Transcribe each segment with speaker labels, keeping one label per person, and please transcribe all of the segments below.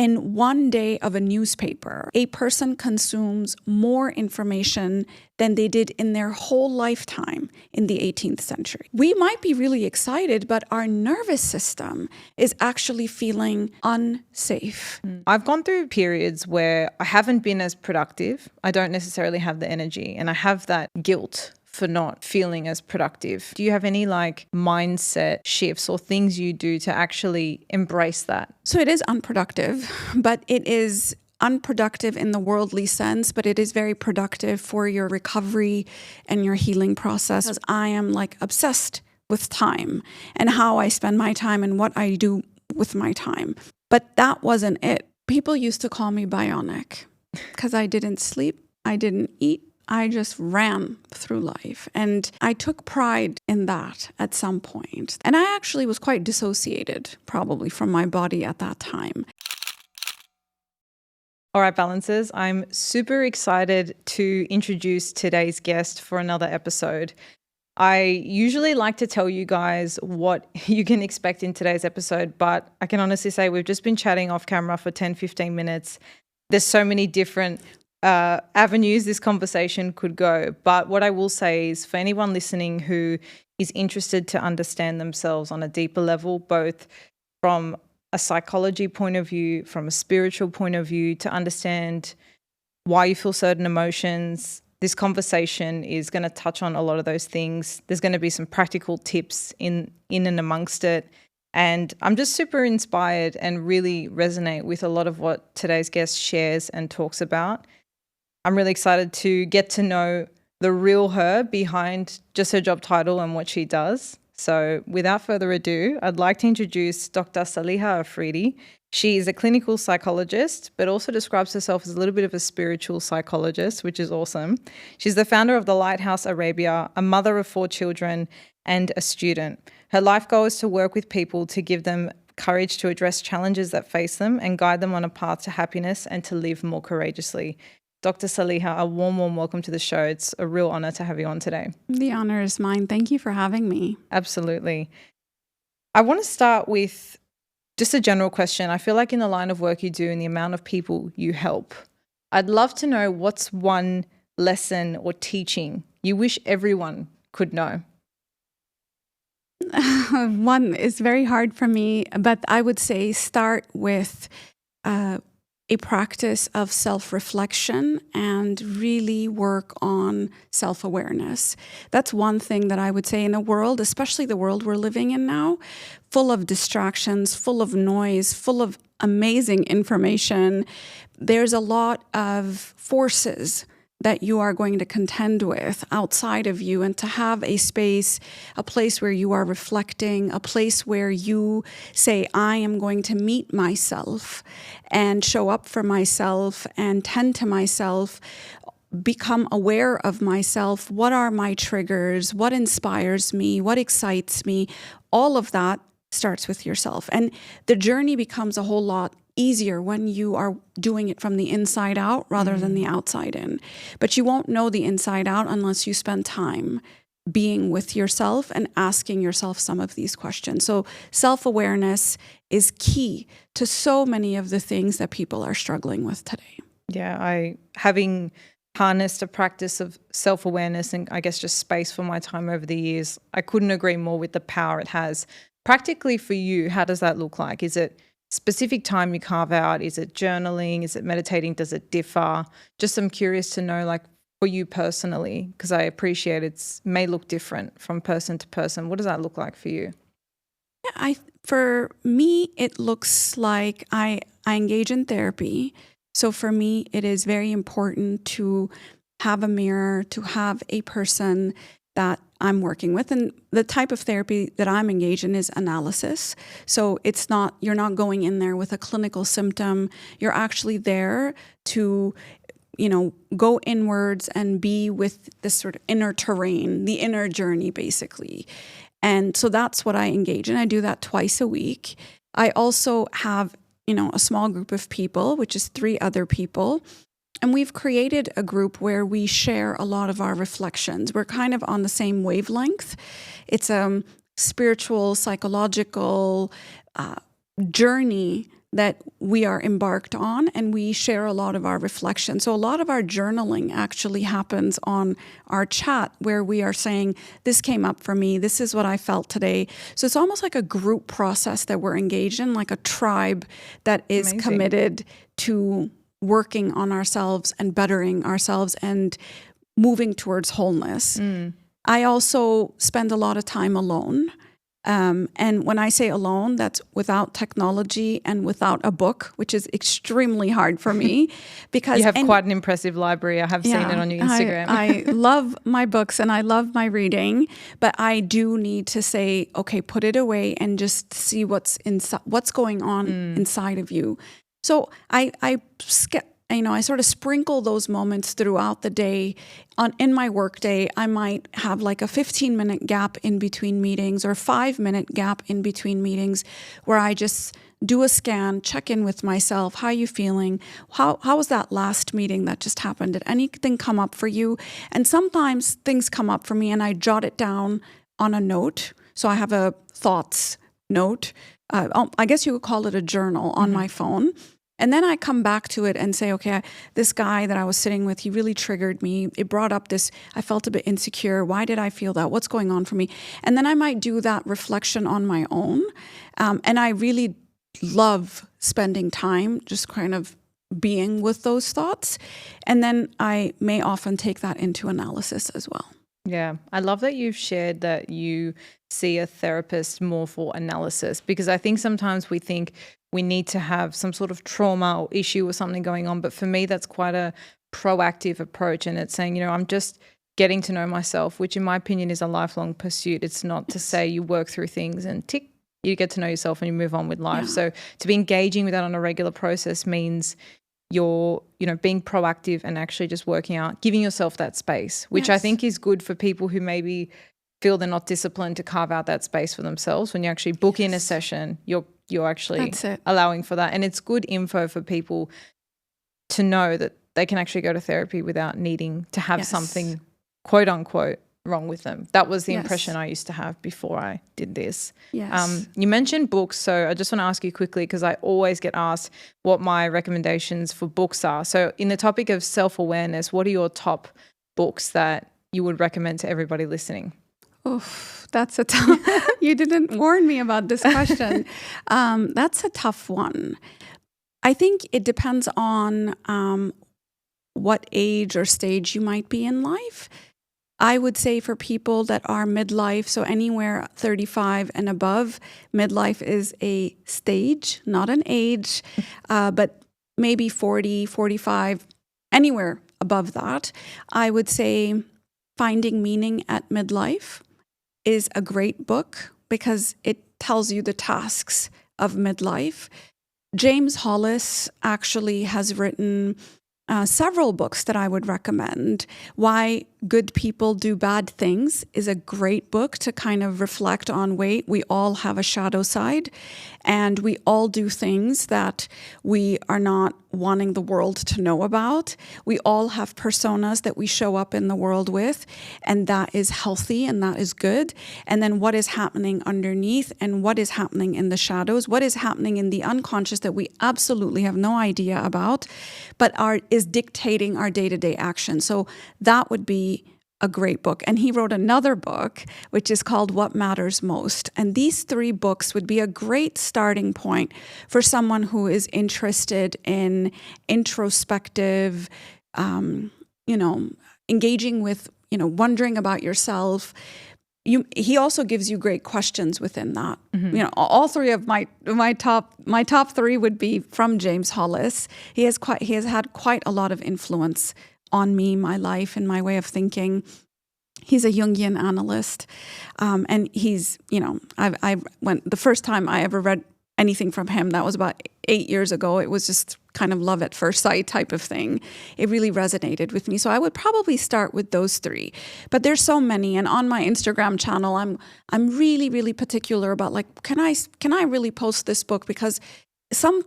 Speaker 1: In one day of a newspaper, a person consumes more information than they did in their whole lifetime in the 18th century. We might be really excited, but our nervous system is actually feeling unsafe.
Speaker 2: I've gone through periods where I haven't been as productive. I don't necessarily have the energy, and I have that guilt for not feeling as productive. Do you have any mindset shifts or things you do to actually embrace that?
Speaker 1: So it is unproductive, but it is unproductive in the worldly sense, but it is very productive for your recovery and your healing process. Because I am obsessed with time and how I spend my time and what I do with my time. But that wasn't it. People used to call me bionic because I didn't sleep, I didn't eat. I just ran through life, and I took pride in that at some point. And I actually was quite dissociated probably from my body at that time.
Speaker 2: All right, balancers, I'm super excited to introduce today's guest for another episode. I usually like to tell you guys what you can expect in today's episode, but I can honestly say we've just been chatting off camera for 10, 15 minutes. There's so many different avenues this conversation could go. But what I will say is for anyone listening who is interested to understand themselves on a deeper level, both from a psychology point of view, from a spiritual point of view, to understand why you feel certain emotions, this conversation is going to touch on a lot of those things. There's going to be some practical tips in and amongst it. And I'm just super inspired and really resonate with a lot of what today's guest shares and talks about. I'm really excited to get to know the real her behind just her job title and what she does. So without further ado, I'd like to introduce Dr. Saliha Afridi. She is a clinical psychologist, but also describes herself as a little bit of a spiritual psychologist, which is awesome. She's the founder of the Lighthouse Arabia, a mother of 4 children, and a student. Her life goal is to work with people to give them courage to address challenges that face them and guide them on a path to happiness and to live more courageously. Dr. Saliha, a warm welcome to the show. It's a real honor to have you on today.
Speaker 1: The honor is mine. Thank you for having me.
Speaker 2: Absolutely. I want to start with just a general question. I feel like in the line of work you do and the amount of people you help, I'd love to know what's one lesson or teaching you wish everyone could know.
Speaker 1: One is very hard for me, but I would say start with a practice of self-reflection and really work on self-awareness. That's one thing that I would say in a world, especially the world we're living in now, full of distractions, full of noise, full of amazing information. There's a lot of forces that you are going to contend with outside of you, and to have a space, a place where you are reflecting, a place where you say, I am going to meet myself and show up for myself and tend to myself, become aware of myself. What are my triggers? What inspires me? What excites me? All of that starts with yourself. And the journey becomes a whole lot easier when you are doing it from the inside out rather than the outside in. But you won't know the inside out unless you spend time being with yourself and asking yourself some of these questions. So self-awareness is key to so many of the things that people are struggling with today.
Speaker 2: Yeah, having harnessed a practice of self-awareness and I guess just space for my time over the years, I couldn't agree more with the power it has. Practically for you, how does that look like? Is it specific time you carve out? Is it journaling? Is it meditating? Does it differ? Just I'm curious to know, for you personally, because I appreciate it may look different from person to person. What does that look like for you?
Speaker 1: Yeah, for me, it looks like I engage in therapy. So for me, it is very important to have a mirror, to have a person that I'm working with. And the type of therapy that I'm engaged in is analysis. So you're not going in there with a clinical symptom. You're actually there to, go inwards and be with this sort of inner terrain, the inner journey, basically. And so that's what I engage in. I do that twice a week. I also have, a small group of people, which is 3 other people. And we've created a group where we share a lot of our reflections. We're kind of on the same wavelength. It's a spiritual, psychological journey that we are embarked on, and we share a lot of our reflection. So a lot of our journaling actually happens on our chat, where we are saying, this came up for me, this is what I felt today. So it's almost like a group process that we're engaged in, like a tribe that is
Speaker 2: Amazing.
Speaker 1: committed to working on ourselves and bettering ourselves and moving towards wholeness. I also spend a lot of time alone. And when I say alone, that's without technology and without a book, which is extremely hard for me because
Speaker 2: you have quite an impressive library. I have seen it on your Instagram.
Speaker 1: I love my books and I love my reading, but I do need to say, okay, put it away and just see what's going on inside of you. So I sort of sprinkle those moments throughout the day. In my work day, I might have like a 15-minute gap in between meetings or 5-minute gap in between meetings where I just do a scan, check in with myself. How are you feeling? How was that last meeting that just happened? Did anything come up for you? And sometimes things come up for me and I jot it down on a note. So I have a thoughts note. I guess you would call it a journal on my phone. And then I come back to it and say, okay, this guy that I was sitting with, he really triggered me. It brought up this, I felt a bit insecure. Why did I feel that? What's going on for me? And then I might do that reflection on my own. And I really love spending time just kind of being with those thoughts. And then I may often take that into analysis as well.
Speaker 2: Yeah, I love that you've shared that you see a therapist more for analysis, because I think sometimes we think we need to have some sort of trauma or issue or something going on. But for me, that's quite a proactive approach. And it's saying, I'm just getting to know myself, which in my opinion is a lifelong pursuit. It's not to say you work through things and tick, you get to know yourself and you move on with life. Yeah. So to be engaging with that on a regular process means you're, being proactive and actually just working out, giving yourself that space, which I think is good for people who maybe feel they're not disciplined to carve out that space for themselves. When you actually book in a session, you're actually allowing for that. And it's good info for people to know that they can actually go to therapy without needing to have something, quote unquote, wrong with them. That was the impression I used to have before I did this.
Speaker 1: Yes.
Speaker 2: You mentioned books, so I just want to ask you quickly, because I always get asked what my recommendations for books are. So in the topic of self-awareness, what are your top books that you would recommend to everybody listening?
Speaker 1: Oof, that's a tough. You didn't warn me about this question. That's a tough one. I think it depends on what age or stage you might be in life. I would say for people that are midlife, so anywhere 35 and above, midlife is a stage, not an age, but maybe 40, 45, anywhere above that. I would say Finding Meaning at Midlife is a great book because it tells you the tasks of midlife. James Hollis actually has written several books that I would recommend. Why Good People Do Bad Things is a great book to kind of reflect on, wait, we all have a shadow side and we all do things that we are not wanting the world to know about. We all have personas that we show up in the world with, and that is healthy and that is good. And then what is happening underneath and what is happening in the shadows, what is happening in the unconscious that we absolutely have no idea about, but is dictating our day-to-day action. So that would be a great book. And he wrote another book, which is called What Matters Most. And these three books would be a great starting point for someone who is interested in introspective, engaging with, wondering about yourself. He also gives you great questions within that. Mm-hmm. All three of my top three would be from James Hollis. He has had quite a lot of influence on me, my life, and my way of thinking. He's a Jungian analyst, and he's, the first time I ever read anything from him, that was about 8 years ago. It was just kind of love at first sight type of thing. It really resonated with me. So I would probably start with those three. But there's so many, and on my Instagram channel, I'm really, really particular about can I really post this book, because some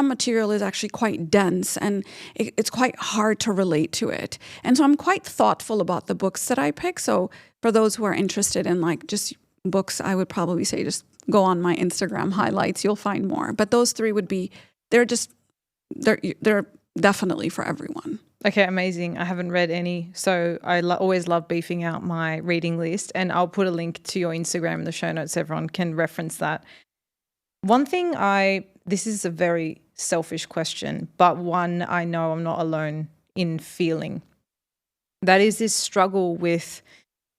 Speaker 1: material is actually quite dense and it's quite hard to relate to it. And so I'm quite thoughtful about the books that I pick. So for those who are interested in just books, I would probably say just go on my Instagram highlights. You'll find more. But those three would be they're definitely for everyone.
Speaker 2: Okay, amazing. I haven't read any, so I always love beefing out my reading list, and I'll put a link to your Instagram in the show notes so everyone can reference that. One thing this is a very selfish question, but one I know I'm not alone in feeling. That is this struggle with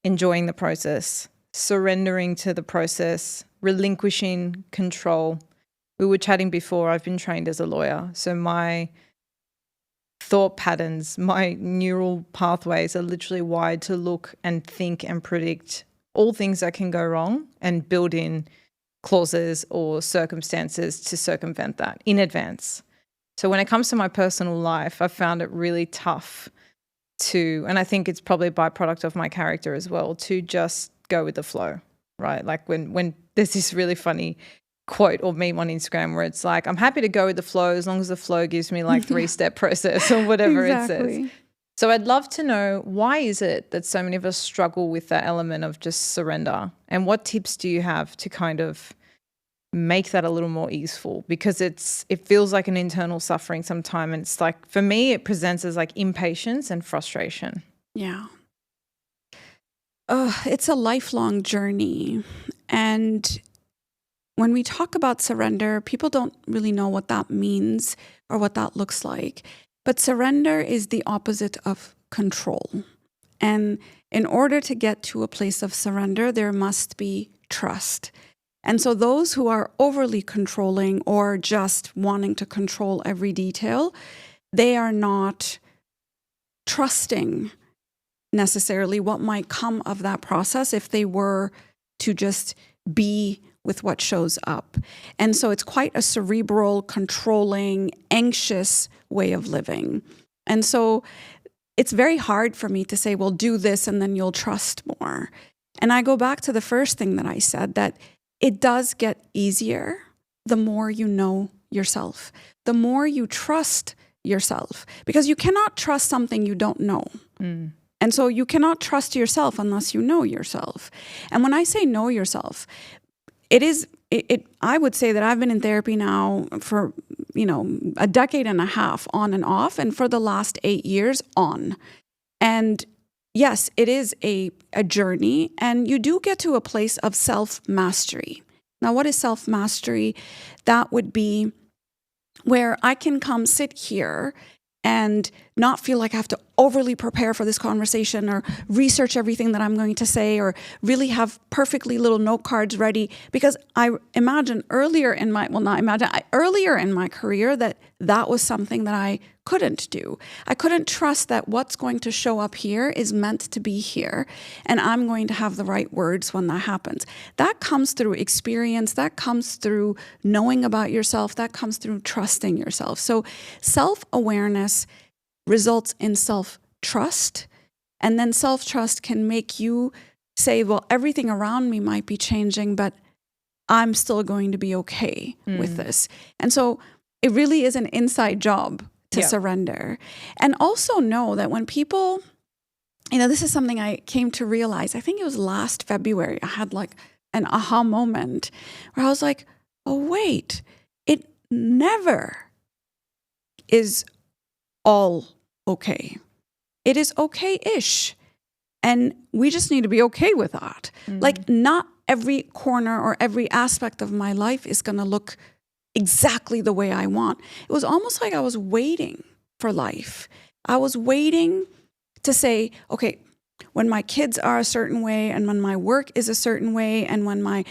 Speaker 2: enjoying the process, surrendering to the process, relinquishing control. We were chatting before, I've been trained as a lawyer, so my thought patterns, my neural pathways are literally wired to look and think and predict all things that can go wrong and build in clauses or circumstances to circumvent that in advance. So when it comes to my personal life, I've found it really tough to, and I think it's probably a byproduct of my character as well, to just go with the flow, right? Like when there's this really funny quote or meme on Instagram where it's like, I'm happy to go with the flow as long as the flow gives me like 3-step process or whatever it says. So I'd love to know, why is it that so many of us struggle with that element of just surrender? And what tips do you have to kind of make that a little more easeful? Because it feels like an internal suffering sometimes. And it's like, for me, it presents as like impatience and frustration.
Speaker 1: Yeah. It's a lifelong journey. And when we talk about surrender, people don't really know what that means or what that looks like. But surrender is the opposite of control. And in order to get to a place of surrender, there must be trust. And so those who are overly controlling or just wanting to control every detail, they are not trusting necessarily what might come of that process if they were to just be with what shows up. And so it's quite a cerebral, controlling, anxious way of living. And so it's very hard for me to say, well, do this and then you'll trust more. And I go back to the first thing that I said, that it does get easier the more you know yourself, the more you trust yourself, because you cannot trust something you don't know. And so you cannot trust yourself unless you know yourself. And when I say know yourself, I would say that I've been in therapy now for, a decade and a half on and off, and for the last 8 years on. And yes, it is a journey, and you do get to a place of self-mastery. Now, what is self-mastery? That would be where I can come sit here and not feel like I have to overly prepare for this conversation or research everything that I'm going to say or really have perfectly little note cards ready. Because I imagine earlier in my career that was something that I couldn't do. I couldn't trust that what's going to show up here is meant to be here, and I'm going to have the right words when that happens. That comes through experience, that comes through knowing about yourself, that comes through trusting yourself. So self-awareness results in self-trust, and then self-trust can make you say, well, everything around me might be changing, but I'm still going to be okay with this. And so it really is an inside job to surrender. And also know that when people, this is something I came to realize, I think it was last February, I had like an aha moment where I was like, oh, wait, it never is all okay. It is okay-ish. And we just need to be okay with that. Like, not every corner or every aspect of my life is going to look exactly the way I want. It was almost like I was waiting for life. I was waiting to say, okay, when my kids are a certain way, and when my work is a certain way, and when my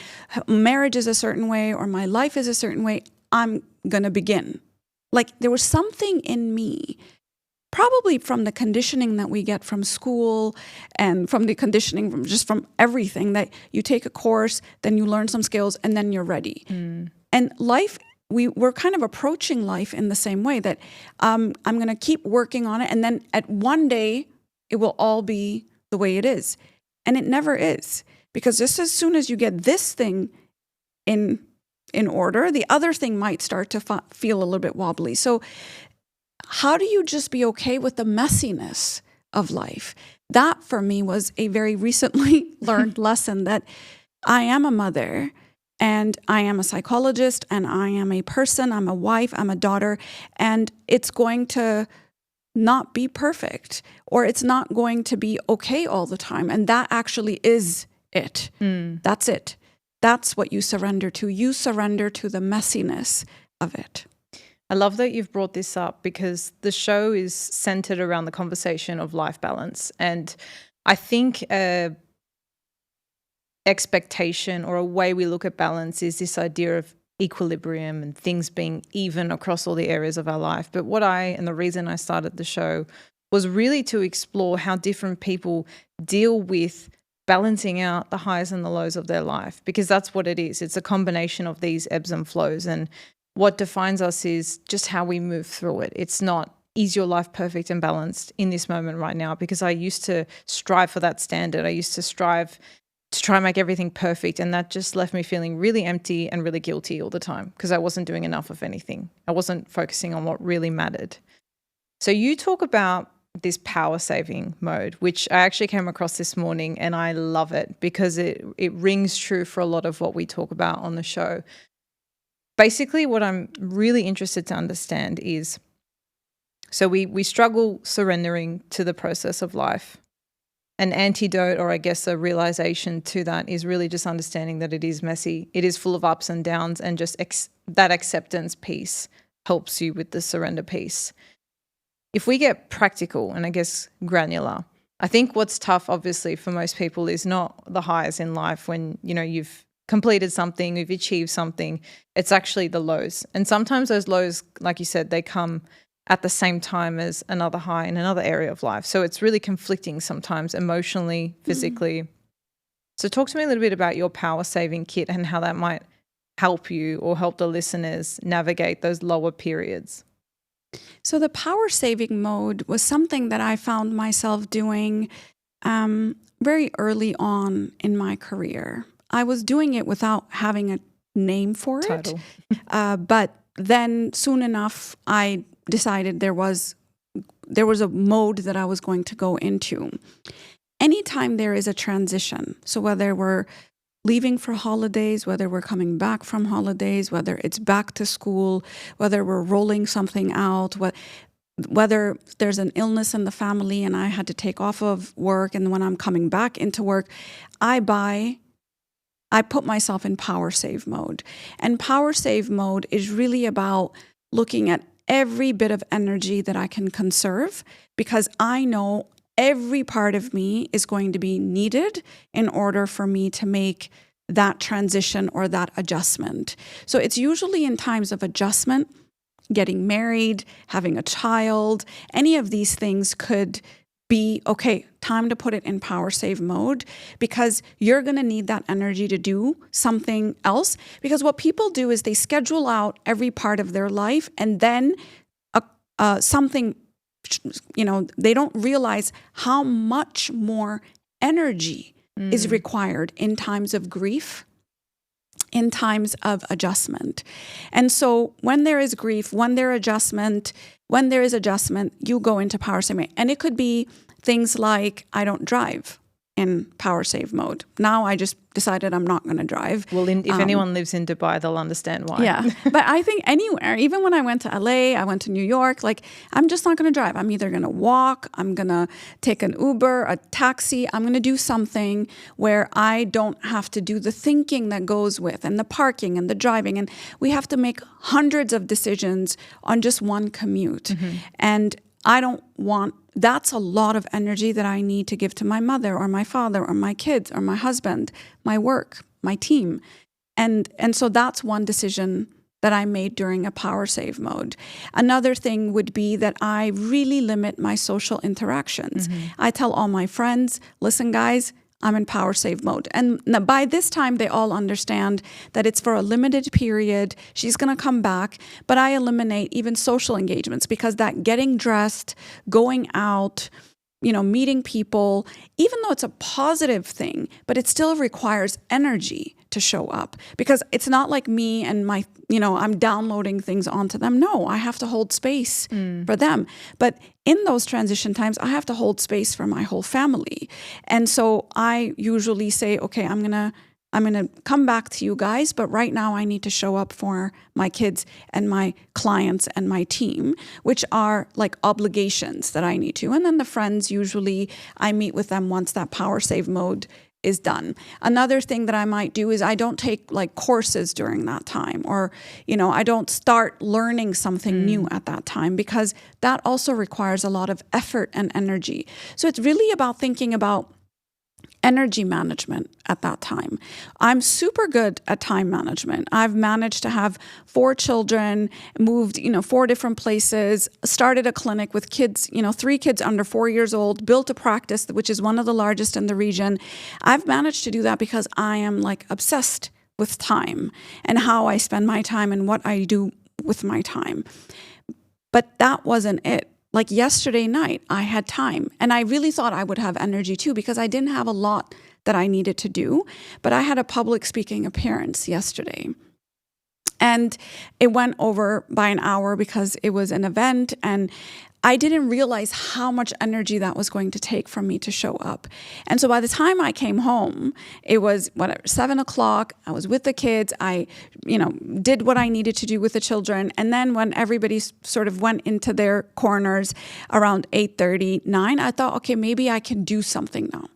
Speaker 1: marriage is a certain way, or my life is a certain way, I'm going to begin. Like, there was something in me, probably from the conditioning that we get from school and from the conditioning from everything, that you take a course, then you learn some skills, and then you're ready. And life, we're kind of approaching life in the same way, that I'm going to keep working on it, and then at one day it will all be the way it is. And it never is, because just as soon as you get this thing in order, the other thing might start to feel a little bit wobbly. So how do you just be okay with the messiness of life? That for me was a very recently learned lesson, that I am a mother, and I am a psychologist, and I am a person, I'm a wife, I'm a daughter, and it's going to not be perfect, or it's not going to be okay all the time. And that actually is it. That's it. That's what you surrender to. You surrender to the messiness of it.
Speaker 2: I love that you've brought this up, because the show is centered around the conversation of life balance. And I think expectation, or a way we look at balance, is this idea of equilibrium and things being even across all the areas of our life. But and the reason I started the show was really to explore how different people deal with balancing out the highs and the lows of their life, because that's what it is. It's a combination of these ebbs and flows, and what defines us is just how we move through it. It's not, is your life perfect and balanced in this moment right now? Because I used to strive for that standard. I used to strive to try and make everything perfect, and that just left me feeling really empty and really guilty all the time, because I wasn't doing enough of anything. I wasn't focusing on what really mattered. So you talk about this power saving mode, which I actually came across this morning, and I love it because it rings true for a lot of what we talk about on the show. Basically, what I'm really interested to understand is, so we struggle surrendering to the process of life. An antidote, or I guess a realization to that, is really just understanding that it is messy, it is full of ups and downs, and just that acceptance piece helps you with the surrender piece. If we get practical and I guess granular, I think what's tough, obviously, for most people is not the highs in life when, you've completed something, you've achieved something. It's actually the lows. And sometimes those lows, like you said, they come at the same time as another high in another area of life. So it's really conflicting sometimes, emotionally, physically. So talk to me a little bit about your power saving kit and how that might help you or help the listeners navigate those lower periods.
Speaker 1: So the power saving mode was something that I found myself doing very early on in my career. I was doing it without having a name for it. But then soon enough, I decided there was a mode that I was going to go into. Anytime there is a transition, so whether we're leaving for holidays, whether we're coming back from holidays, whether it's back to school, whether we're rolling something out, whether there's an illness in the family and I had to take off of work, and when I'm coming back into work, I put myself in power save mode. And power save mode is really about looking at every bit of energy that I can conserve, because I know every part of me is going to be needed in order for me to make that transition or that adjustment. So it's usually in times of adjustment, getting married, having a child, any of these things could be, okay, time to put it in power save mode, because you're going to need that energy to do something else. Because what people do is they schedule out every part of their life, and then something, they don't realize how much more energy is required in times of grief, in times of adjustment. And so when there is grief, when there is adjustment, you go into power save mode. And it could be things like, I don't drive in power save mode. Now I just decided I'm not going to drive.
Speaker 2: Well, if anyone lives in Dubai, they'll understand why.
Speaker 1: Yeah. But I think anywhere, even when I went to LA, I went to New York, I'm just not going to drive. I'm either going to walk, I'm going to take an Uber, a taxi. I'm going to do something where I don't have to do the thinking that goes with, and the parking and the driving. And we have to make hundreds of decisions on just one commute. And I don't want, that's a lot of energy that I need to give to my mother or my father or my kids or my husband, my work, my team. And so that's one decision that I made during a power save mode. Another thing would be that I really limit my social interactions. I tell all my friends, listen guys, I'm in power save mode. And by this time, they all understand that it's for a limited period. She's going to come back. But I eliminate even social engagements, because that getting dressed, going out, meeting people, even though it's a positive thing, but it still requires energy to show up, because it's not like me and my, I'm downloading things onto them. No, I have to hold space for them. But in those transition times, I have to hold space for my whole family. And so I usually say, okay, I'm going to I'm going to come back to you guys, but right now I need to show up for my kids and my clients and my team, which are like obligations that I need to. And then the friends, usually I meet with them once that power save mode is done. Another thing that I might do is I don't take like courses during that time, or, I don't start learning something new at that time, because that also requires a lot of effort and energy. So it's really about thinking about energy management at that time. I'm super good at time management. I've managed to have 4 children, moved, 4 different places, started a clinic with kids, 3 kids under 4 years old, built a practice, which is one of the largest in the region. I've managed to do that because I am like obsessed with time and how I spend my time and what I do with my time. But that wasn't it. Like yesterday night, I had time, and I really thought I would have energy too, because I didn't have a lot that I needed to do, but I had a public speaking appearance yesterday. And it went over by an hour because it was an event, and I didn't realize how much energy that was going to take from me to show up. And so by the time I came home, it was 7:00. I was with the kids. I, did what I needed to do with the children. And then when everybody sort of went into their corners around 8:30, 9, I thought, okay, maybe I can do something now.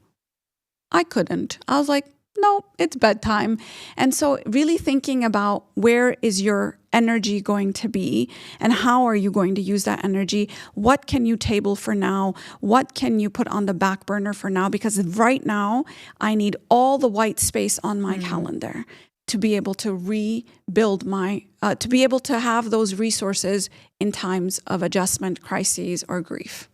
Speaker 1: I couldn't. I was like, no, it's bedtime. And so really thinking about where is your energy going to be and how are you going to use that energy? What can you table for now? What can you put on the back burner for now? Because right now I need all the white space on my calendar to be able to rebuild to be able to have those resources in times of adjustment, crises, or grief.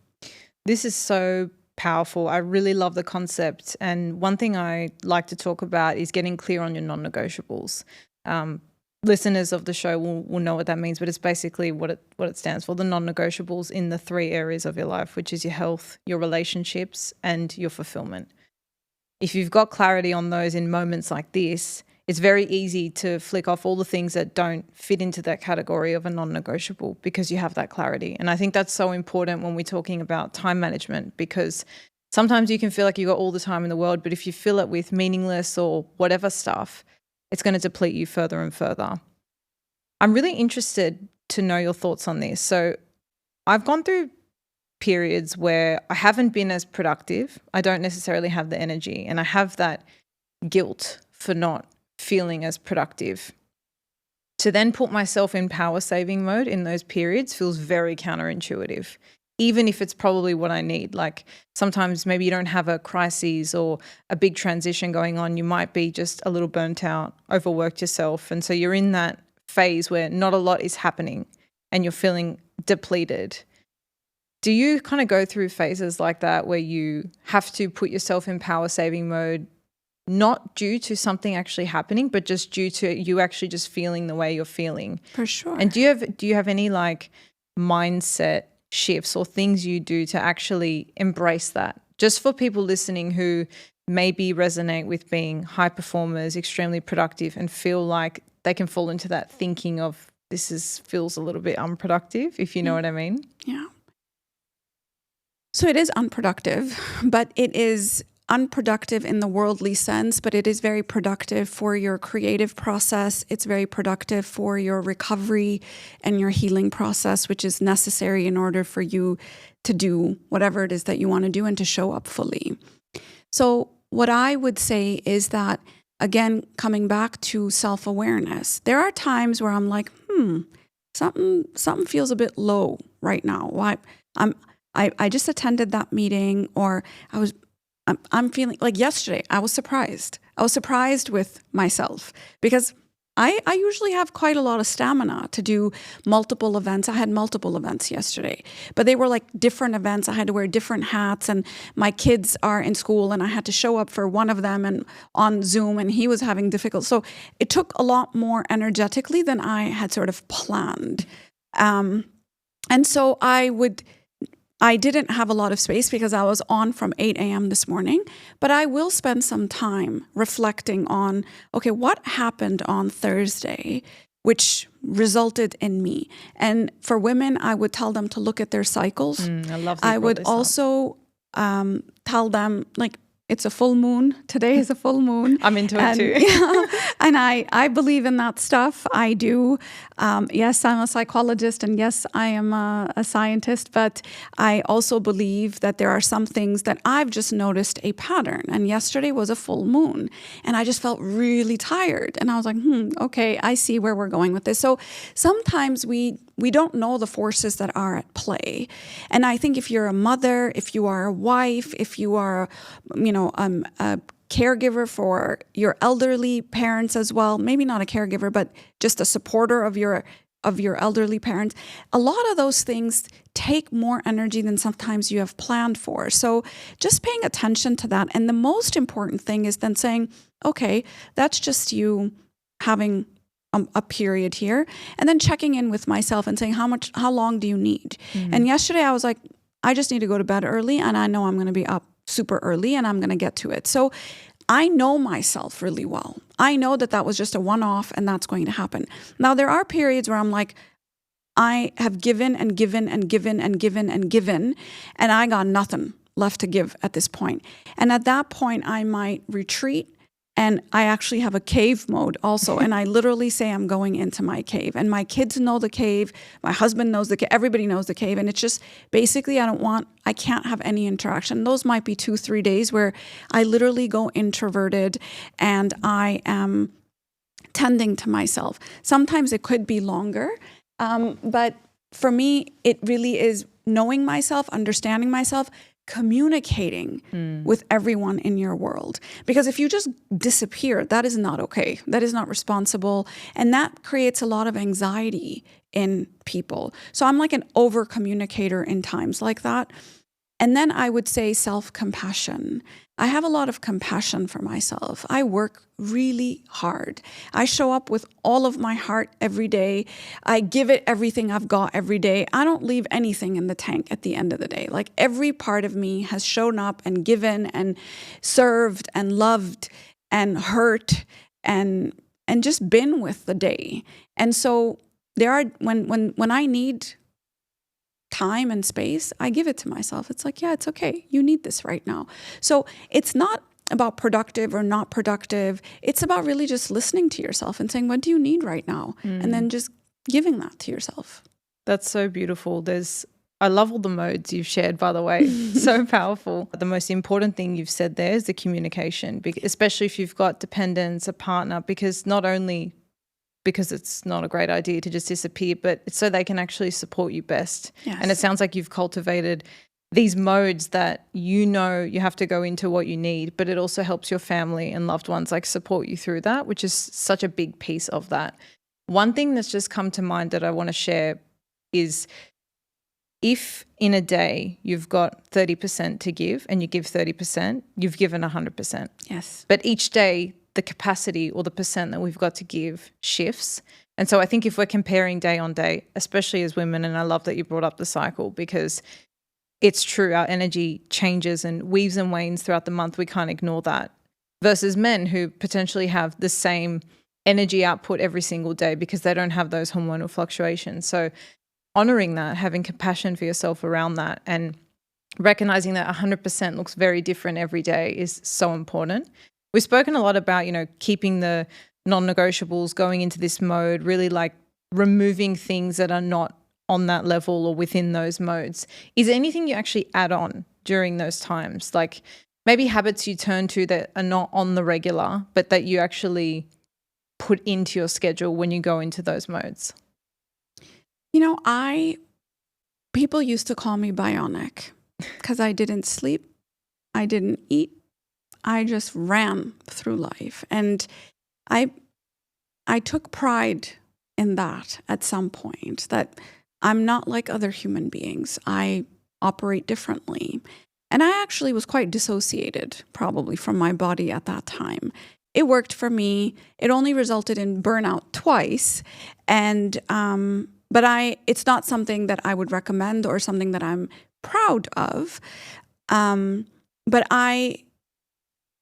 Speaker 2: This is so powerful. I really love the concept. And one thing I like to talk about is getting clear on your non-negotiables. Listeners of the show will know what that means, but it's basically what it stands for, the non-negotiables in the 3 areas of your life, which is your health, your relationships, and your fulfillment. If you've got clarity on those in moments like this, it's very easy to flick off all the things that don't fit into that category of a non-negotiable because you have that clarity. And I think that's so important when we're talking about time management, because sometimes you can feel like you've got all the time in the world, but if you fill it with meaningless or whatever stuff, it's going to deplete you further and further. I'm really interested to know your thoughts on this. So I've gone through periods where I haven't been as productive. I don't necessarily have the energy, and I have that guilt for not feeling as productive. To then put myself in power saving mode in those periods feels very counterintuitive, even if it's probably what I need. Like sometimes maybe you don't have a crisis or a big transition going on. You might be just a little burnt out, overworked yourself. And so you're in that phase where not a lot is happening and you're feeling depleted. Do you kind of go through phases like that where you have to put yourself in power saving mode, not due to something actually happening, but just due to you actually just feeling the way you're feeling?
Speaker 1: For sure.
Speaker 2: And do you have any like mindset shifts or things you do to actually embrace that? Just for people listening who maybe resonate with being high performers, extremely productive, and feel like they can fall into that thinking of feels a little bit unproductive, if you know what I mean.
Speaker 1: Yeah. So it is unproductive, but it is unproductive in the worldly sense, but it is very productive for your creative process. It's very productive for your recovery and your healing process, which is necessary in order for you to do whatever it is that you want to do and to show up fully. So what I would say is that, again, coming back to self-awareness, there are times where I'm like, something feels a bit low right now. I just attended that meeting, or I'm feeling like yesterday I was surprised. I was surprised with myself because I usually have quite a lot of stamina to do multiple events. I had multiple events yesterday, but they were like different events. I had to wear different hats, and my kids are in school and I had to show up for one of them and on Zoom, and he was having difficulty. So it took a lot more energetically than I had sort of planned. And so I didn't have a lot of space because I was on from 8 a.m. this morning, but I will spend some time reflecting on, okay, what happened on Thursday, which resulted in me. And for women, I would tell them to look at their cycles.
Speaker 2: I love that.
Speaker 1: I would also tell them, like, It's a full moon. Today is a full moon.
Speaker 2: I'm into it too.
Speaker 1: Yeah, and I believe in that stuff. I do. Yes, I'm a psychologist, and yes, I am a scientist, but I also believe that there are some things that I've just noticed a pattern. And yesterday was a full moon, and I just felt really tired. And I was like, okay, I see where we're going with this. So sometimes we don't know the forces that are at play. And I think if you're a mother, if you are a wife, if you are, a caregiver for your elderly parents as well, maybe not a caregiver, but just a supporter of your elderly parents, a lot of those things take more energy than sometimes you have planned for. So just paying attention to that. And the most important thing is then saying, okay, that's just you having a period here, and then checking in with myself and saying, how long do you need? Mm-hmm. And yesterday I was like, I just need to go to bed early, and I know I'm going to be up super early, and I'm going to get to it. So I know myself really well. I know that was just a one-off, and that's going to happen. Now, there are periods where I'm like, I have given and given and given and given and given, and I got nothing left to give at this point. And at that point, I might retreat. And I actually have a cave mode also. And I literally say I'm going into my cave. And my kids know the cave. My husband knows the cave. Everybody knows the cave. And it's just basically I can't have any interaction. Those might be 2-3 days where I literally go introverted and I am tending to myself. Sometimes it could be longer. But for me, it really is knowing myself, understanding myself, communicating with everyone in your world. Because if you just disappear, that is not okay. That is not responsible. And that creates a lot of anxiety in people. So I'm like an over communicator in times like that. And then I would say self-compassion. I have a lot of compassion for myself. I work really hard. I show up with all of my heart every day. I give it everything I've got every day. I don't leave anything in the tank at the end of the day. Like every part of me has shown up and given and served and loved and hurt and just been with the day. And so there are when I need time and space, I give it to myself. It's like, yeah, it's okay. You need this right now. So it's not about productive or not productive. It's about really just listening to yourself and saying, what do you need right now? And then just giving that to yourself.
Speaker 2: That's so beautiful. I love all the modes you've shared, by the way. So powerful. The most important thing you've said there is the communication, especially if you've got dependents, a partner, because not only because it's not a great idea to just disappear, but it's so they can actually support you best.
Speaker 1: Yes.
Speaker 2: And it sounds like you've cultivated these modes that you have to go into what you need, but it also helps your family and loved ones like support you through that, which is such a big piece of that. One thing that's just come to mind that I want to share is if in a day you've got 30% to give and you give 30%, you've given 100%.
Speaker 1: Yes.
Speaker 2: But each day the capacity or the percent that we've got to give shifts. And so I think if we're comparing day on day, especially as women, and I love that you brought up the cycle because it's true, our energy changes and weaves and wanes throughout the month. We can't ignore that. Versus men who potentially have the same energy output every single day because they don't have those hormonal fluctuations. So honoring that, having compassion for yourself around that and recognizing that 100% looks very different every day is so important. We've spoken a lot about, keeping the non-negotiables, going into this mode, really like removing things that are not on that level or within those modes. Is there anything you actually add on during those times? Like maybe habits you turn to that are not on the regular, but that you actually put into your schedule when you go into those modes?
Speaker 1: People used to call me bionic because I didn't sleep. I didn't eat. I just ran through life. And I took pride in that at some point, that I'm not like other human beings. I operate differently. And I actually was quite dissociated probably from my body at that time. It worked for me. It only resulted in burnout twice. And but it's not something that I would recommend or something that I'm proud of. But I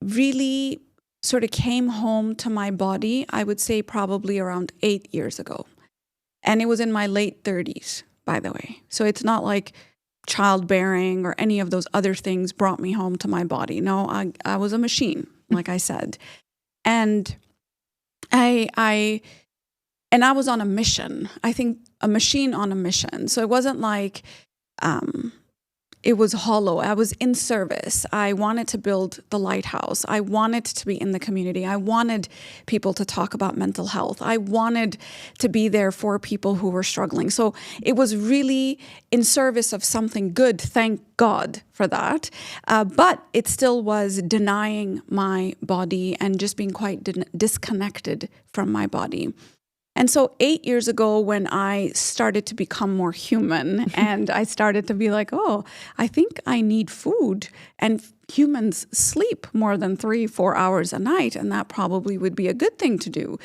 Speaker 1: really sort of came home to my body, I would say probably around 8 years ago. And it was in my late 30s, by the way. So it's not like childbearing or any of those other things brought me home to my body. No, I was a machine, like I said. And I was on a mission. I think a machine on a mission. So it wasn't like it was hollow. I was in service. I wanted to build the lighthouse. I wanted to be in the community. I wanted people to talk about mental health. I wanted to be there for people who were struggling. So it was really in service of something good. Thank God for that. But it still was denying my body and just being quite disconnected from my body. And so 8 years ago, when I started to become more human and I started to be like, oh, I think I need food, and humans sleep more than 3-4 hours a night, and that probably would be a good thing to do.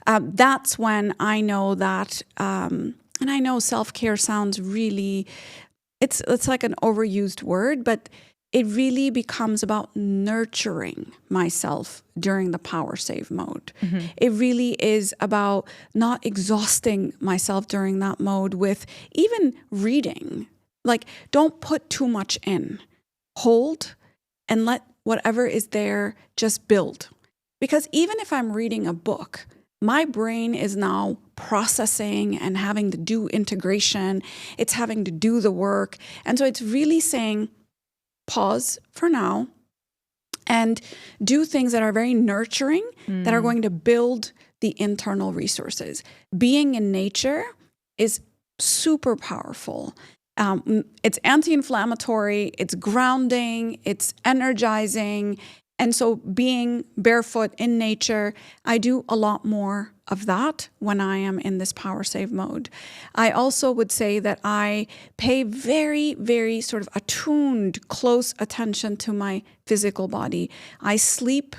Speaker 1: That's when I know that, and I know self-care sounds really, it's like an overused word, but it really becomes about nurturing myself during the power save mode. Mm-hmm. It really is about not exhausting myself during that mode with even reading. Like, don't put too much in. Hold and let whatever is there just build. Because even if I'm reading a book, my brain is now processing and having to do integration. It's having to do the work. And so it's really saying, pause for now and do things that are very nurturing, that are going to build the internal resources. Being in nature is super powerful. It's anti-inflammatory, it's grounding, it's energizing. And so being barefoot in nature, I do a lot more of that when I am in this power save mode. I also would say that I pay very, very sort of attuned, close attention to my physical body. I sleep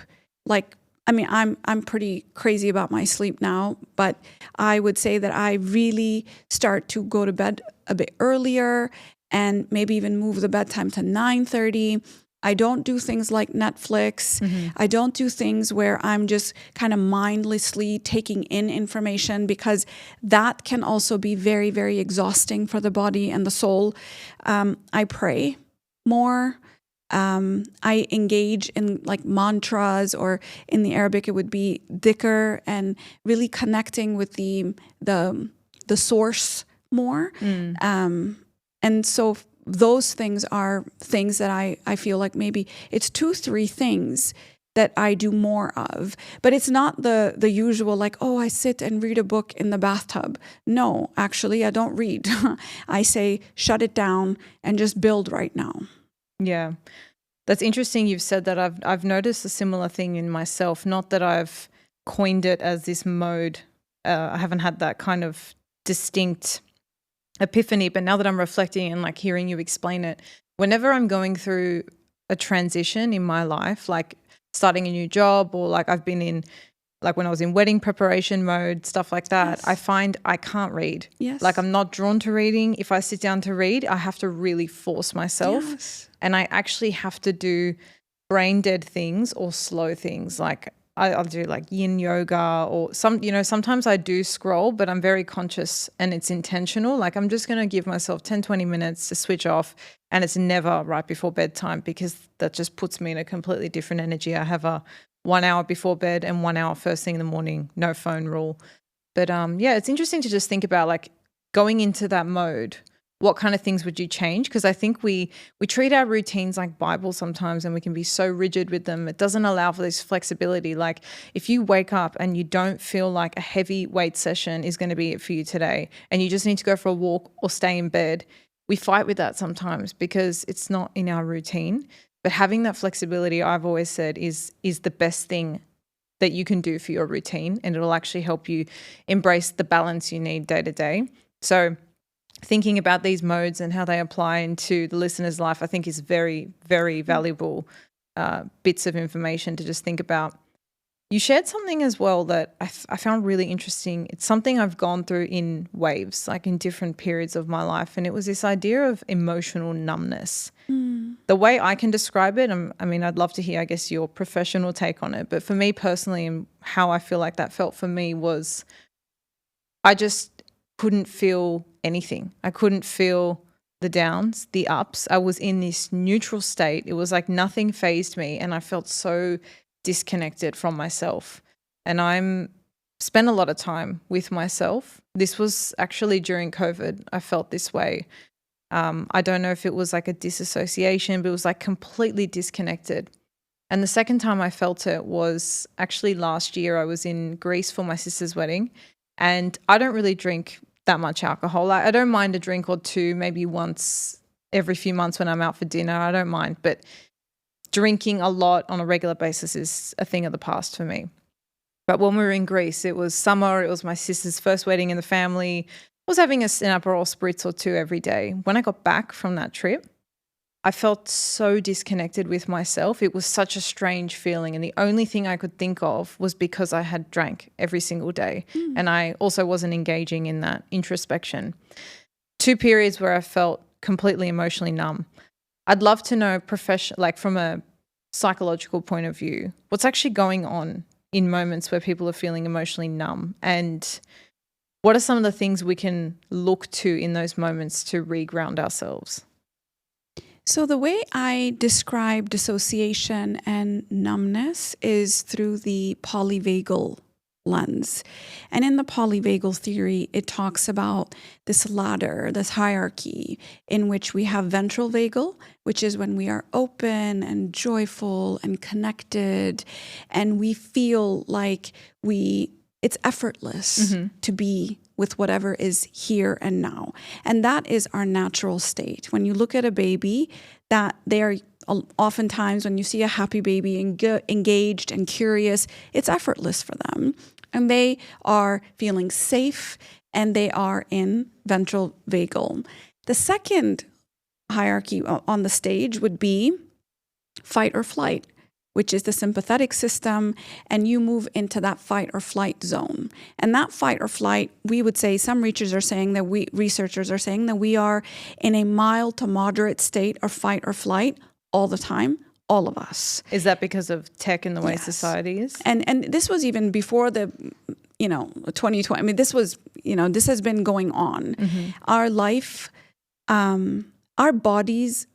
Speaker 1: like, I'm pretty crazy about my sleep now, but I would say that I really start to go to bed a bit earlier and maybe even move the bedtime to 9:30. I don't do things like Netflix. Mm-hmm. I don't do things where I'm just kind of mindlessly taking in information, because that can also be very, very exhausting for the body and the soul. I pray more. I engage in like mantras, or in the Arabic it would be dhikr, and really connecting with the source more. And so those things are things that I feel like maybe it's 2-3 things that I do more of. But it's not the usual like, oh, I sit and read a book in the bathtub. No, actually, I don't read. I say, shut it down and just build right now.
Speaker 2: Yeah. That's interesting you've said that. I've noticed a similar thing in myself. Not that I've coined it as this mode. I haven't had that kind of distinct epiphany, but now that I'm reflecting and like hearing you explain it, whenever I'm going through a transition in my life, like starting a new job, or like I've been in, like when I was in wedding preparation mode, stuff like that, yes. I find I can't read.
Speaker 1: Yes.
Speaker 2: Like I'm not drawn to reading. If I sit down to read, I have to really force myself.
Speaker 1: Yes.
Speaker 2: And I actually have to do brain dead things or slow things. Like I'll do like yin yoga, or sometimes I do scroll, but I'm very conscious and it's intentional. Like I'm just going to give myself 10-20 minutes to switch off, and it's never right before bedtime, because that just puts me in a completely different energy. I have a 1 hour before bed and 1 hour first thing in the morning, no phone rule. But yeah, it's interesting to just think about like going into that mode. What kind of things would you change? Because I think we treat our routines like Bible sometimes, and we can be so rigid with them. It doesn't allow for this flexibility. Like if you wake up and you don't feel like a heavy weight session is going to be it for you today, and you just need to go for a walk or stay in bed, we fight with that sometimes because it's not in our routine. But having that flexibility, I've always said, is the best thing that you can do for your routine, and it'll actually help you embrace the balance you need day to day. So thinking about these modes and how they apply into the listener's life, I think is very, very valuable bits of information to just think about. You shared something as well that I found really interesting. It's something I've gone through in waves, like in different periods of my life, and it was this idea of emotional numbness. The way I can describe it, I'd love to hear, I guess, your professional take on it, but for me personally, and how I feel like that felt for me, was I just couldn't feel anything. I couldn't feel the downs, the ups. I was in this neutral state. It was like nothing fazed me, and I felt so disconnected from myself. And I'm spent a lot of time with myself. This was actually during COVID. I felt this way. I don't know if it was like a disassociation, but it was like completely disconnected. And the second time I felt it was actually last year. I was in Greece for my sister's wedding, and I don't really drink that much alcohol. I don't mind a drink or two, maybe once every few months when I'm out for dinner. I don't mind, but drinking a lot on a regular basis is a thing of the past for me. But when we were in Greece, it was summer. It was my sister's first wedding in the family. I was having an Aperol Spritz or two every day. When I got back from that trip, I felt so disconnected with myself. It was such a strange feeling. And the only thing I could think of was because I had drank every single day. And I also wasn't engaging in that introspection. 2 periods where I felt completely emotionally numb. I'd love to know from a psychological point of view, what's actually going on in moments where people are feeling emotionally numb, and what are some of the things we can look to in those moments to reground ourselves?
Speaker 1: So the way I describe dissociation and numbness is through the polyvagal lens. And in the polyvagal theory, it talks about this ladder, this hierarchy in which we have ventral vagal, which is when we are open and joyful and connected, and we feel like it's effortless to be with whatever is here and now. And that is our natural state. When you look at a baby, that they are oftentimes, when you see a happy baby engaged and curious, it's effortless for them. And they are feeling safe, and they are in ventral vagal. The second hierarchy on the stage would be fight or flight, which is the sympathetic system, and you move into that fight or flight zone. And that fight or flight, we would say, some researchers are saying that we are in a mild to moderate state of fight or flight all the time, all of us.
Speaker 2: Is that because of tech and the way society is?
Speaker 1: And this was even before the 2020. I mean, this has been going on. Our life, our bodies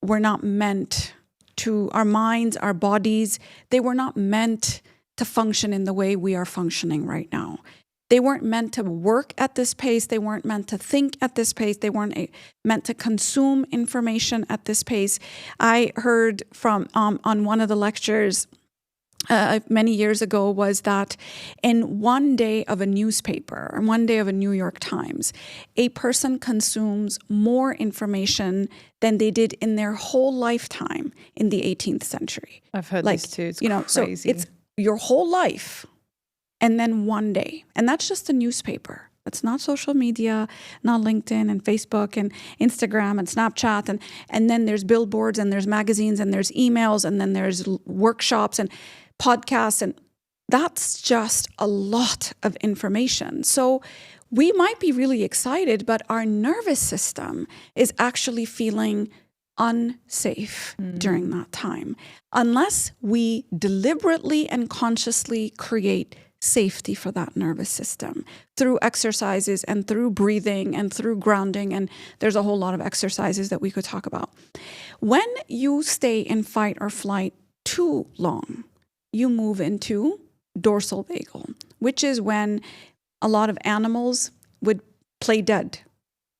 Speaker 1: were not meant to, our minds, our bodies, they were not meant to function in the way we are functioning right now. They weren't meant to work at this pace. They weren't meant to think at this pace. They weren't meant to consume information at this pace. I heard from on one of the lectures many years ago was that in one day of a newspaper, or one day of a New York Times, a person consumes more information than they did in their whole lifetime in the 18th century.
Speaker 2: I've heard this too. It's crazy.
Speaker 1: So it's your whole life and then one day. And that's just a newspaper. That's not social media, not LinkedIn and Facebook and Instagram and Snapchat. And then there's billboards and there's magazines and there's emails and then there's workshops and podcasts, and that's just a lot of information. So we might be really excited, but our nervous system is actually feeling unsafe during that time, unless we deliberately and consciously create safety for that nervous system through exercises and through breathing and through grounding. And there's a whole lot of exercises that we could talk about. When you stay in fight or flight too long, you move into dorsal vagal, which is when a lot of animals would play dead.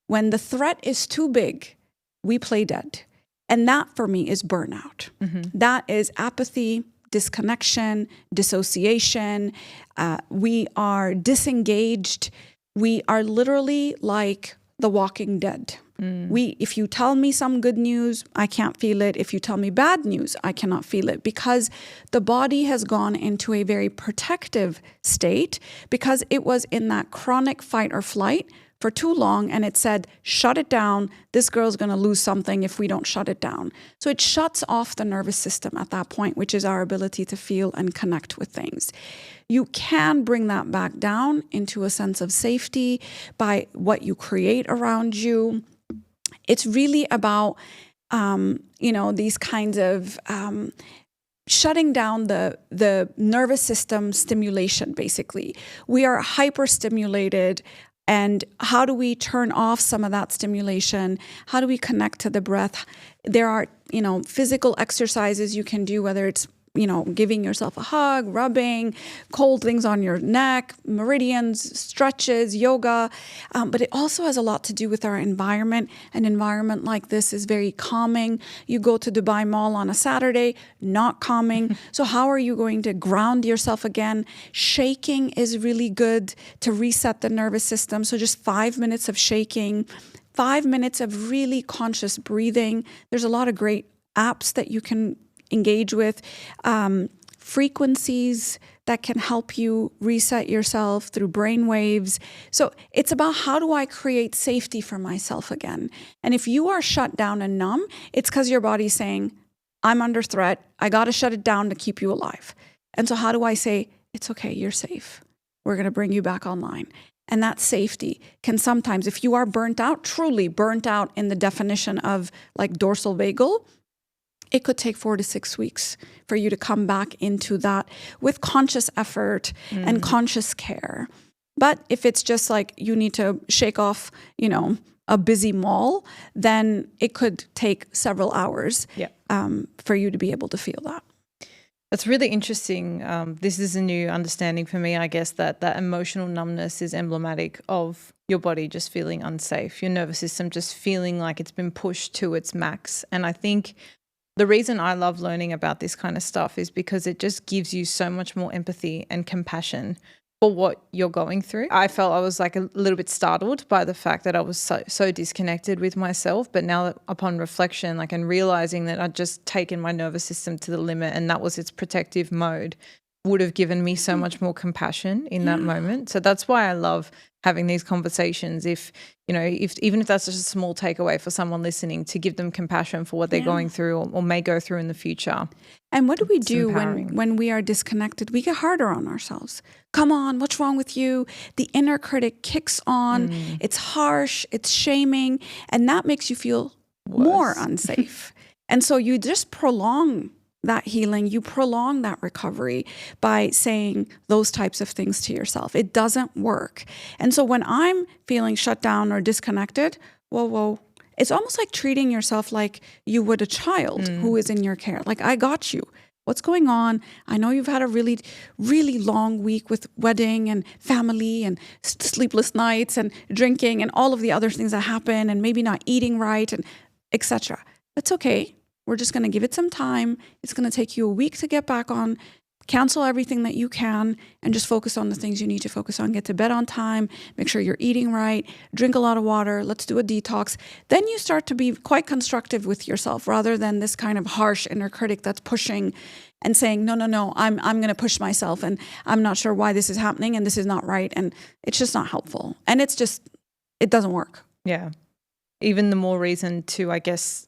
Speaker 1: When the threat is too big, we play dead. And that for me is burnout. That is apathy, disconnection, dissociation. We are disengaged. We are literally like the walking dead. If you tell me some good news, I can't feel it. If you tell me bad news, I cannot feel it, because the body has gone into a very protective state because it was in that chronic fight or flight for too long, and it said, shut it down. This girl's going to lose something if we don't shut it down. So it shuts off the nervous system at that point, which is our ability to feel and connect with things. You can bring that back down into a sense of safety by what you create around you. It's really about, these kinds of shutting down the nervous system stimulation, basically. We are hyperstimulated And how do we turn off some of that stimulation? How do we connect to the breath? There are, physical exercises you can do, whether it's, giving yourself a hug, rubbing, cold things on your neck, meridians, stretches, yoga. But it also has a lot to do with our environment. An environment like this is very calming. You go to Dubai Mall on a Saturday, not calming. So how are you going to ground yourself again? Shaking is really good to reset the nervous system. So just 5 minutes of shaking, 5 minutes of really conscious breathing. There's a lot of great apps that you can engage with, frequencies that can help you reset yourself through brain waves. So it's about, how do I create safety for myself again? And if you are shut down and numb, it's because your body's saying, I'm under threat. I got to shut it down to keep you alive. And so how do I say, it's okay, you're safe. We're going to bring you back online. And that safety can sometimes, if you are burnt out, truly burnt out in the definition of like dorsal vagal, it could take 4 to 6 weeks for you to come back into that with conscious effort and conscious care. But if it's just like you need to shake off, a busy mall, then it could take several hours for you to be able to feel that.
Speaker 2: That's really interesting. This is a new understanding for me, I guess, that emotional numbness is emblematic of your body just feeling unsafe, your nervous system just feeling like it's been pushed to its max. And I think the reason I love learning about this kind of stuff is because it just gives you so much more empathy and compassion for what you're going through. I felt I was like a little bit startled by the fact that I was so disconnected with myself. But now upon reflection, like, and realizing that I'd just taken my nervous system to the limit and that was its protective mode, would have given me so much more compassion in that moment. So that's why I love having these conversations. If even if that's just a small takeaway for someone listening, to give them compassion for what they're going through or may go through in the future.
Speaker 1: And what do we do when we are disconnected? We get harder on ourselves. Come on, what's wrong with you? The inner critic kicks on. It's harsh, it's shaming, and that makes you feel more unsafe. And so you just prolong that healing, you prolong that recovery by saying those types of things to yourself. It doesn't work. And so when I'm feeling shut down or disconnected, whoa, it's almost like treating yourself like you would a child who is in your care. Like, I got you. What's going on? I know you've had a really, really long week with wedding and family and sleepless nights and drinking and all of the other things that happen, and maybe not eating right and etc. It's okay. We're just going to give it some time. It's going to take you a week to get back on. Cancel everything that you can and just focus on the things you need to focus on. Get to bed on time. Make sure you're eating right. Drink a lot of water. Let's do a detox. Then you start to be quite constructive with yourself, rather than this kind of harsh inner critic that's pushing and saying, no, I'm going to push myself, and I'm not sure why this is happening, and this is not right. And it's just not helpful. And it doesn't work.
Speaker 2: Yeah. Even the more reason to, I guess,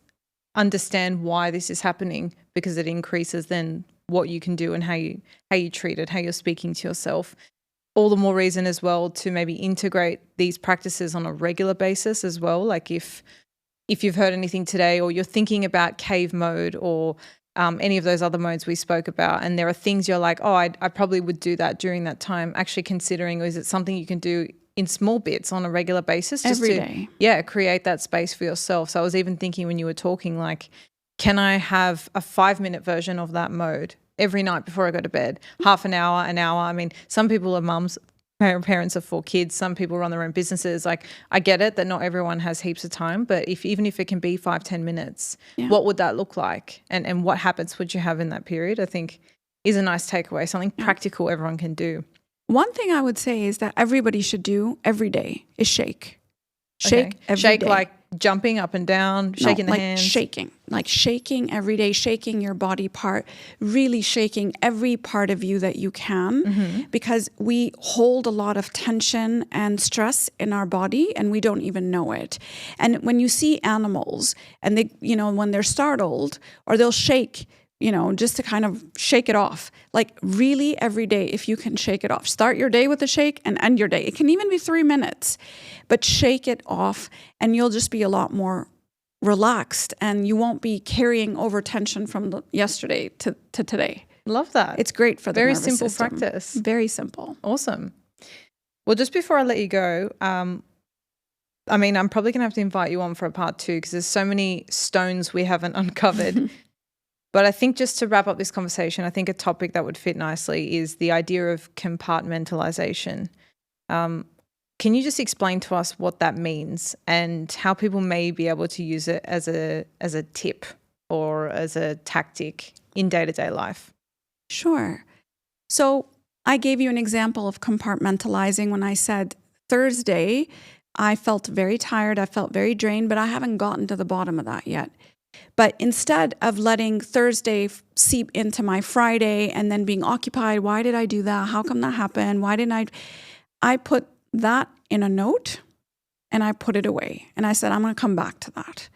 Speaker 2: understand why this is happening, because it increases then what you can do and how you treat it, how you're speaking to yourself. All the more reason as well to maybe integrate these practices on a regular basis as well. Like if you've heard anything today, or you're thinking about cave mode or any of those other modes we spoke about, and there are things you're like, oh, I probably would do that during that time, actually considering, is it something you can do in small bits on a regular basis, just
Speaker 1: every day.
Speaker 2: Yeah, create that space for yourself. So I was even thinking when you were talking, like, can I have a 5-minute version of that mode every night before I go to bed? Half an hour, an hour. I mean, some people are mums, parents of 4 kids. Some people run their own businesses. Like, I get it that not everyone has heaps of time, but even if it can be 5-10 minutes, what would that look like? And what habits would you have in that period? I think is a nice takeaway, something practical everyone can do.
Speaker 1: One thing I would say is that everybody should do every day is shake. Shake every day.
Speaker 2: Like jumping up and down, shaking the hands.
Speaker 1: Shaking every day, shaking your body part, really shaking every part of you that you can, because we hold a lot of tension and stress in our body and we don't even know it. And when you see animals and they, when they're startled, or they'll shake, just to kind of shake it off. Like, really every day, if you can shake it off. Start your day with a shake and end your day. It can even be 3 minutes, but shake it off and you'll just be a lot more relaxed, and you won't be carrying over tension from yesterday to today.
Speaker 2: Love that.
Speaker 1: It's great for the
Speaker 2: very
Speaker 1: nervous
Speaker 2: simple
Speaker 1: system.
Speaker 2: Practice.
Speaker 1: Very simple.
Speaker 2: Awesome. Well, just before I let you go, I mean, I'm probably going to have to invite you on for a part 2 because there's so many stones we haven't uncovered. But I think just to wrap up this conversation, I think a topic that would fit nicely is the idea of compartmentalization. Can you just explain to us what that means and how people may be able to use it as a tip or as a tactic in day-to-day life?
Speaker 1: Sure. So I gave you an example of compartmentalizing when I said Thursday, I felt very tired, I felt very drained, but I haven't gotten to the bottom of that yet. But instead of letting Thursday seep into my Friday and then being occupied, why did I do that? How come that happened? Why didn't I put that in a note and I put it away. And I said, I'm going to come back to that.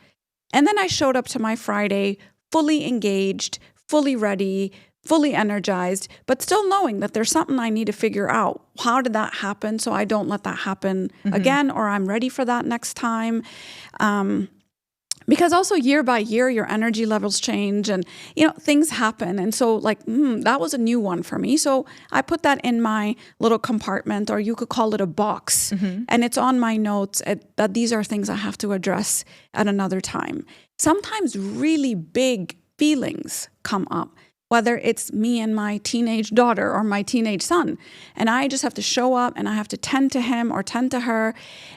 Speaker 1: And then I showed up to my Friday fully engaged, fully ready, fully energized, but still knowing that there's something I need to figure out. How did that happen? So I don't let that happen again, or I'm ready for that next time. Because also year by year, your energy levels change and, things happen. And so that was a new one for me. So I put that in my little compartment, or you could call it a box. And it's on my notes that these are things I have to address at another time. Sometimes really big feelings come up, whether it's me and my teenage daughter or my teenage son. And I just have to show up and I have to tend to him or tend to her.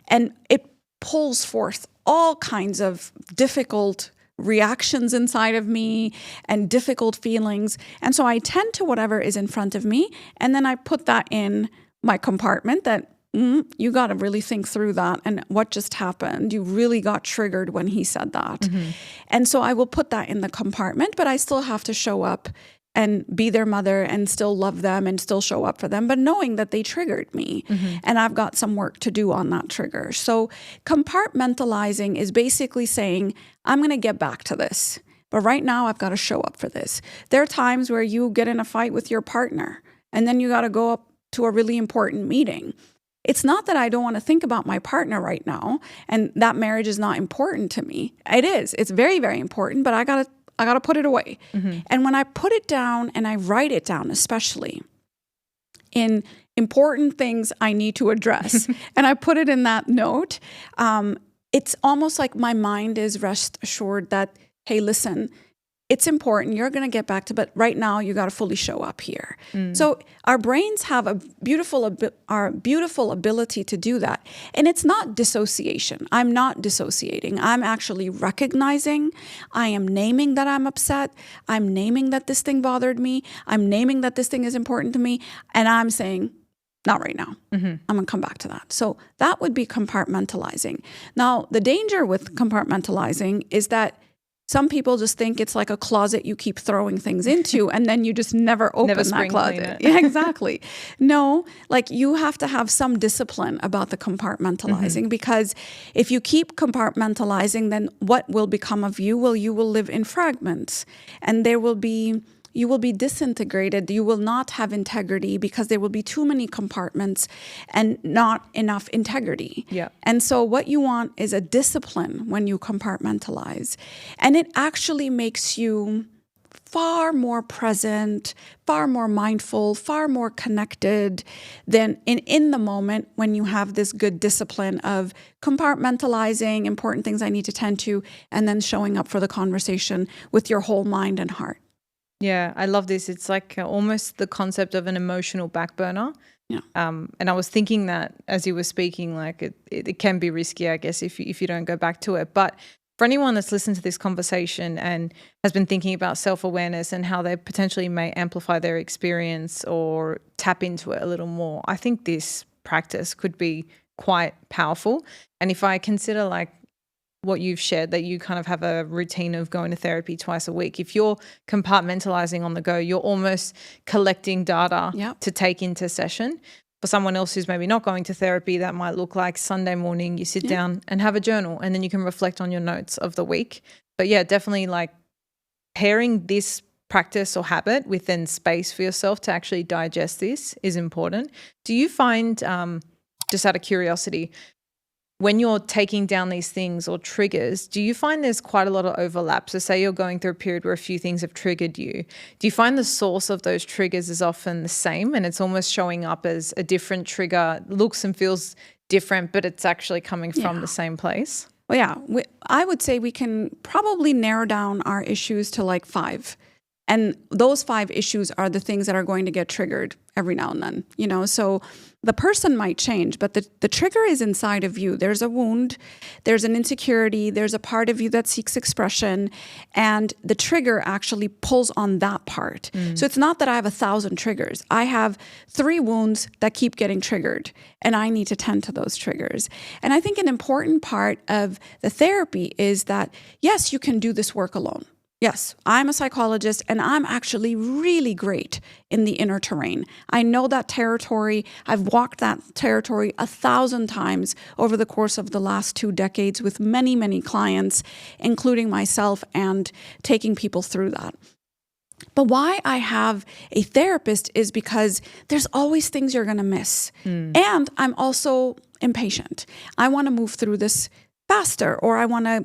Speaker 1: And it pulls forth all kinds of difficult reactions inside of me and difficult feelings. And so I tend to whatever is in front of me. And then I put that in my compartment that you got to really think through that. And what just happened? You really got triggered when he said that. And so I will put that in the compartment, but I still have to show up and be their mother and still love them and still show up for them, but knowing that they triggered me and I've got some work to do on that trigger. So compartmentalizing is basically saying, I'm going to get back to this, but right now I've got to show up for this. There are times where you get in a fight with your partner and then you got to go up to a really important meeting. It's not that I don't want to think about my partner right now and that marriage is not important to me. It is. It's very, very important, but I got to put it away. And when I put it down and I write it down, especially in important things I need to address, and I put it in that note, it's almost like my mind is rest assured that, hey, listen, it's important. You're going to get back to, but right now you got to fully show up here. So our brains have a beautiful ability to do that. And it's not dissociation. I'm not dissociating. I'm actually recognizing. I am naming that I'm upset. I'm naming that this thing bothered me. I'm naming that this thing is important to me. And I'm saying, not right now. I'm going to come back to that. So that would be compartmentalizing. Now, the danger with compartmentalizing is that some people just think it's like a closet you keep throwing things into and then you just never open that closet. Yeah, exactly. No, you have to have some discipline about the compartmentalizing because if you keep compartmentalizing, then what will become of you? Well, you will live in fragments and you will be disintegrated. You will not have integrity because there will be too many compartments and not enough integrity.
Speaker 2: Yeah.
Speaker 1: And so what you want is a discipline when you compartmentalize. And it actually makes you far more present, far more mindful, far more connected than in the moment when you have this good discipline of compartmentalizing important things I need to tend to and then showing up for the conversation with your whole mind and heart.
Speaker 2: Yeah, I love this. It's like almost the concept of an emotional back burner.
Speaker 1: Yeah.
Speaker 2: And I was thinking that as you were speaking, it can be risky, I guess, if you don't go back to it. But for anyone that's listened to this conversation and has been thinking about self-awareness and how they potentially may amplify their experience or tap into it a little more, I think this practice could be quite powerful. And if I consider what you've shared, that you kind of have a routine of going to therapy twice a week. If you're compartmentalizing on the go, you're almost collecting data to take into session. For someone else who's maybe not going to therapy, that might look like Sunday morning, you sit down and have a journal and then you can reflect on your notes of the week. But yeah, definitely pairing this practice or habit within space for yourself to actually digest this is important. Do you find, just out of curiosity, when you're taking down these things or triggers, do you find there's quite a lot of overlap? So say you're going through a period where a few things have triggered you. Do you find the source of those triggers is often the same and it's almost showing up as a different trigger, looks and feels different, but it's actually coming from the same place?
Speaker 1: Well, yeah, I would say we can probably narrow down our issues to like 5. And those 5 issues are the things that are going to get triggered every now and then, you know. So the person might change, but the trigger is inside of you. There's a wound, there's an insecurity, there's a part of you that seeks expression, and the trigger actually pulls on that part. So it's not that I have 1,000 triggers. I have 3 wounds that keep getting triggered, and I need to tend to those triggers. And I think an important part of the therapy is that, yes, you can do this work alone. Yes, I'm a psychologist and I'm actually really great in the inner terrain. I know that territory. I've walked that territory 1,000 times over the course of the last 2 decades with many, many clients, including myself, and taking people through that. But why I have a therapist is because there's always things you're going to miss. And I'm also impatient. I want to move through this faster, or I want to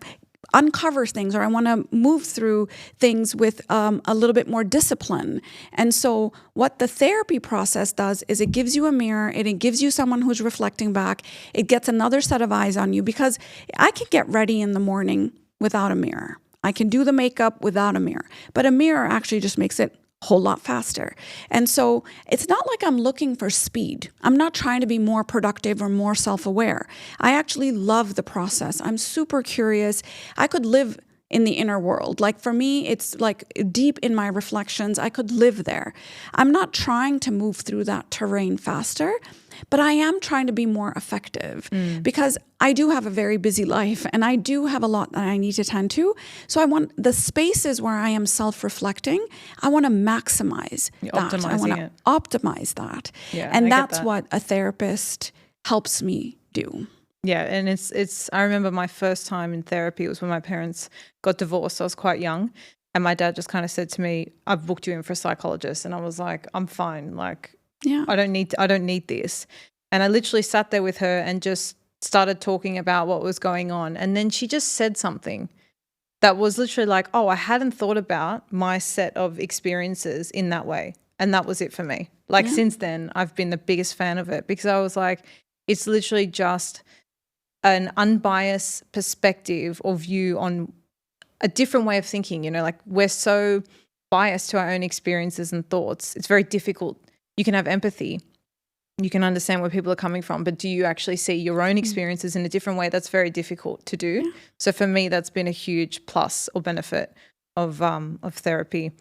Speaker 1: uncover things, or I want to move through things with a little bit more discipline. And so what the therapy process does is it gives you a mirror, and it gives you someone who's reflecting back. It gets another set of eyes on you, because I can get ready in the morning without a mirror. I can do the makeup without a mirror, but a mirror actually just makes it a whole lot faster. And so it's not like I'm looking for speed. I'm not trying to be more productive or more self-aware. I actually love the process. I'm super curious. I could live in the inner world. Like for me, it's like deep in my reflections. I could live there. I'm not trying to move through that terrain faster, but I am trying to be more effective because I do have a very busy life and I do have a lot that I need to tend to. So I want the spaces where I am self-reflecting, I want to maximize that. I want to optimize that.
Speaker 2: Yeah,
Speaker 1: and that's what a therapist helps me do.
Speaker 2: Yeah, and it's I remember my first time in therapy was when my parents got divorced. I was quite young, and my dad just kind of said to me, "I've booked you in for a psychologist." And I was like, "I'm fine. Like, I don't need this." And I literally sat there with her and just started talking about what was going on. And then she just said something that was literally like, "Oh, I hadn't thought about my set of experiences in that way." And that was it for me. Like since then, I've been the biggest fan of it, because I was like, it's literally just an unbiased perspective or view on a different way of thinking. You know, like we're so biased to our own experiences and thoughts. It's very difficult. You can have empathy. You can understand where people are coming from, but do you actually see your own experiences in a different way? That's very difficult to do. Yeah. So for me, that's been a huge plus or benefit of therapy.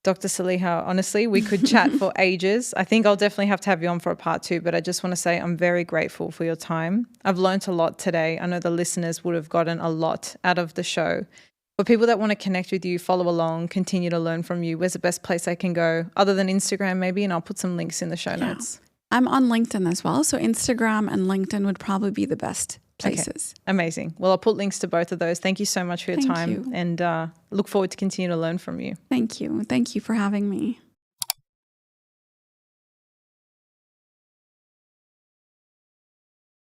Speaker 2: Dr. Saliha, honestly, we could chat for ages. I think I'll definitely have to have you on for a part 2, but I just want to say I'm very grateful for your time. I've learned a lot today. I know the listeners would have gotten a lot out of the show. For people that want to connect with you, follow along, continue to learn from you, where's the best place they can go other than Instagram maybe? And I'll put some links in the show notes.
Speaker 1: I'm on LinkedIn as well. So Instagram and LinkedIn would probably be the best places.
Speaker 2: Okay. Amazing. Well, I'll put links to both of those. Thank you so much for your time. And look forward to continue to learn from you.
Speaker 1: Thank you. Thank you for having me.